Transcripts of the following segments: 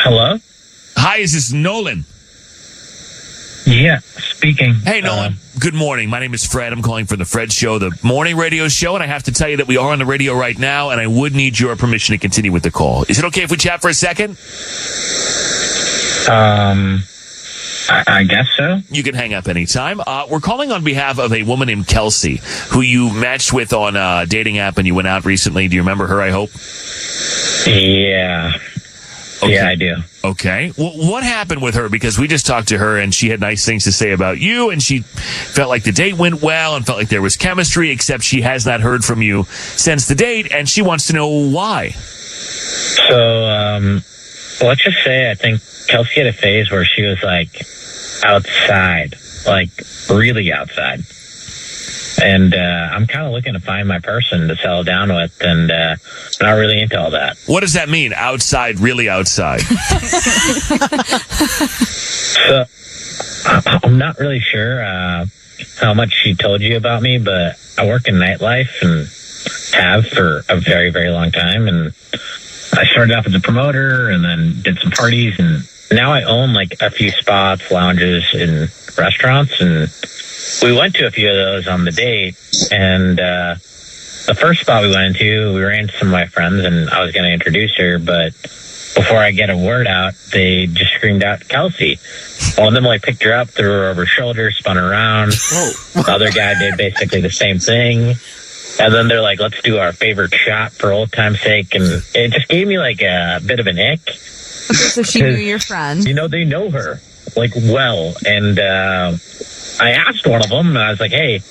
Hello? Hi, is this Nolan? Yeah, speaking. Hey, Nolan. Good morning. My name is Fred. I'm calling for the Fred Show, the morning radio show, and I have to tell you that we are on the radio right now, and I would need your permission to continue with the call. Is it okay if we chat for a second? I guess so. You can hang up anytime. We're calling on behalf of a woman named Kelsey, who you matched with on a dating app, and you went out recently. Do you remember her, I hope? Yeah. Okay. Yeah, I do. Okay. Well, what happened with her? Because we just talked to her, and she had nice things to say about you, and she felt like the date went well and felt like there was chemistry, except she has not heard from you since the date, and she wants to know why. So, let's just say I think Kelsey had a phase where she was, like, outside. Like, really outside. And I'm kind of looking to find my person to settle down with, and not really into all that. What does that mean? Outside, really outside? So, I'm not really sure how much she told you about me, but I work in nightlife and have for a very, very long time. And I started off as a promoter and then did some parties. And now I own like a few spots, lounges, and restaurants. And we went to a few of those on the date. And the first spot we went into, we ran into some of my friends and I was going to introduce her. But before I get a word out, they just screamed out, Kelsey. One of them like picked her up, threw her over her shoulder, spun her around. The other guy did basically the same thing. And then they're like, let's do our favorite shot for old time's sake. And it just gave me like a bit of an ick. Okay, so she knew your friend. You know, they know her like well. And I asked one of them, and I was like, hey,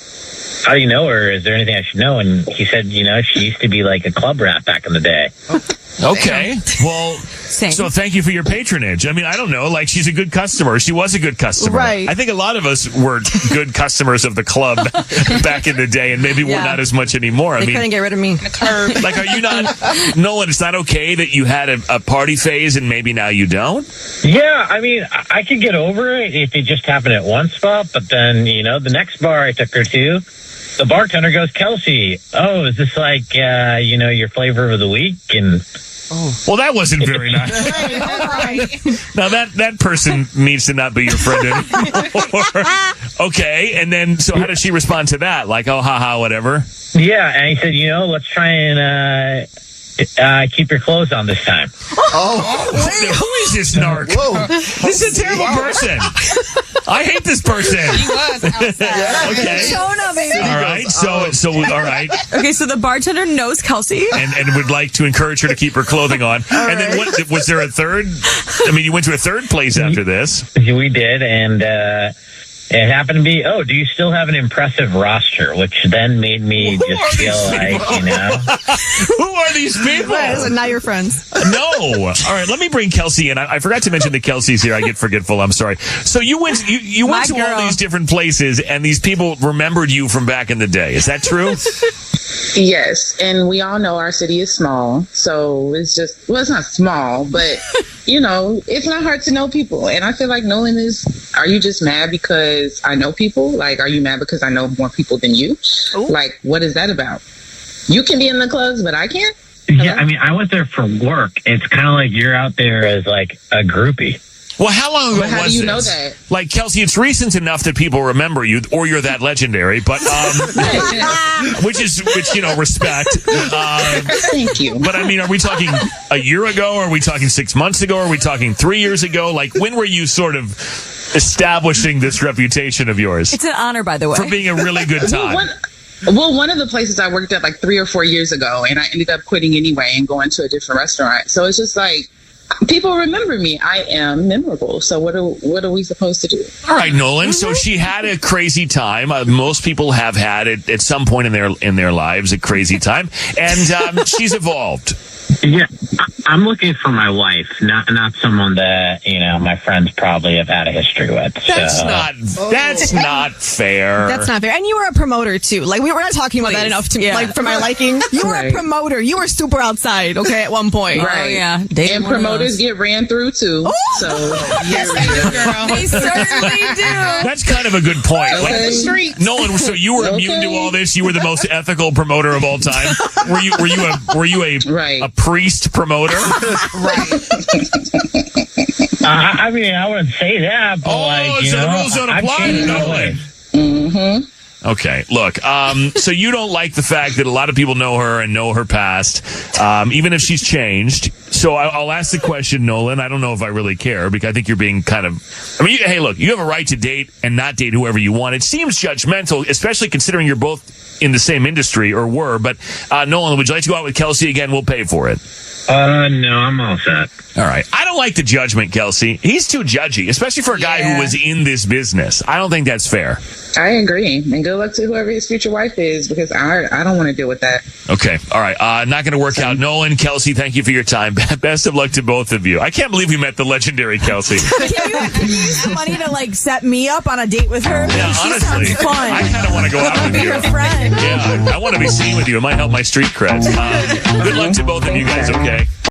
how do you know her? Is there anything I should know? And he said, you know, she used to be like a club rat back in the day. Okay. Well, so thank you for your patronage. I mean, I don't know. Like, she's a good customer. She was a good customer. Right. I think a lot of us were good customers of the club back in the day, and maybe we're not as much anymore. They couldn't get rid of me. Like, are you not, Nolan, it's not okay that you had a party phase and maybe now you don't? Yeah, I mean, I could get over it if it just happened at one spot, but then, you know, the next bar I took her to, the bartender goes, Kelsey, oh, is this like, you know, your flavor of the week? And well, that wasn't very nice. Now, that person needs to not be your friend anymore. Okay, and then, so how does she respond to that? Like, oh, haha, whatever? Yeah, and he said, you know, let's try and keep your clothes on this time. Who is this narc? Whoa. This is a terrible person. I hate this person. He was outside. Okay. Shona, baby. All right. So, all right. Okay, so the bartender knows Kelsey. And would like to encourage her to keep her clothing on. And then what, was there a third? I mean, you went to a third place after this. We did, and it happened to be, oh, do you still have an impressive roster? Which then made me just feel like, you know. Who are these people? Not your friends. No. All right, let me bring Kelsey in. I forgot to mention that Kelsey's here. I get forgetful. I'm sorry. So you went you went to all these different places, and these people remembered you from back in the day. Is that true? Yes, and we all know our city is small, so it's just, well, it's not small, but, you know, it's not hard to know people. And I feel like Nolan is, are you just mad because I know people? Like, are you mad because I know more people than you? Ooh. Like, what is that about? You can be in the clubs, but I can't? Hello? Yeah, I mean, I went there for work. It's kind of like you're out there as, like, a groupie. Well, how long ago was this? How do you know that? Like, Kelsey, it's recent enough that people remember you, or you're that legendary, but, which, you know, respect. Thank you. But, I mean, are we talking a year ago? Are we talking 6 months ago? Are we talking 3 years ago? Like, when were you sort of establishing this reputation of yours? It's an honor, by the way. For being a really good time. Well, one of the places I worked at like 3 or 4 years ago, and I ended up quitting anyway and going to a different restaurant. So it's just like, people remember me. I am memorable. So what are we supposed to do? All right, Nolan. So she had a crazy time. Most people have had it at some point in their lives, a crazy time, and she's evolved. Yeah, I'm looking for my wife, not someone that, you know, my friends probably have had a history with. That's not fair. That's not fair. And you were a promoter too. Like, we're not talking about that enough like for my liking. You were a promoter. You were super outside, okay, at one point. Right. Oh, yeah. And promoters get ran through too. Oh! So yes, they do, girl. They certainly do. That's kind of a good point. Okay. Like the street. Nolan, so you were immune to all this. You were the most ethical promoter of all time. Were you a priest promoter. I mean, I wouldn't say that, but so the rules don't apply to Nolan. Mm-hmm. Okay, look, so you don't like the fact that a lot of people know her and know her past, even if she's changed. So I'll ask the question, Nolan. I don't know if I really care because I think you're being kind of, hey, look, you have a right to date and not date whoever you want. It seems judgmental, especially considering you're both in the same industry or were. But Nolan, would you like to go out with Kelsey again? We'll pay for it. no, I'm all set. All right. I don't like the judgment, Kelsey. He's too judgy, especially for a guy who was in this business. I don't think that's fair. I agree. And good luck to whoever his future wife is, because I don't want to deal with that. Okay. All right. Not going to work out. Nolan, Kelsey, thank you for your time. Best of luck to both of you. I can't believe we met the legendary Kelsey. Can you use the money to set me up on a date with her? Yeah, She honestly. sounds fun. I kind of want to go out with you. Your friend. Yeah, I want to be seen with you. It might help my street creds. Good luck to both of you guys, okay?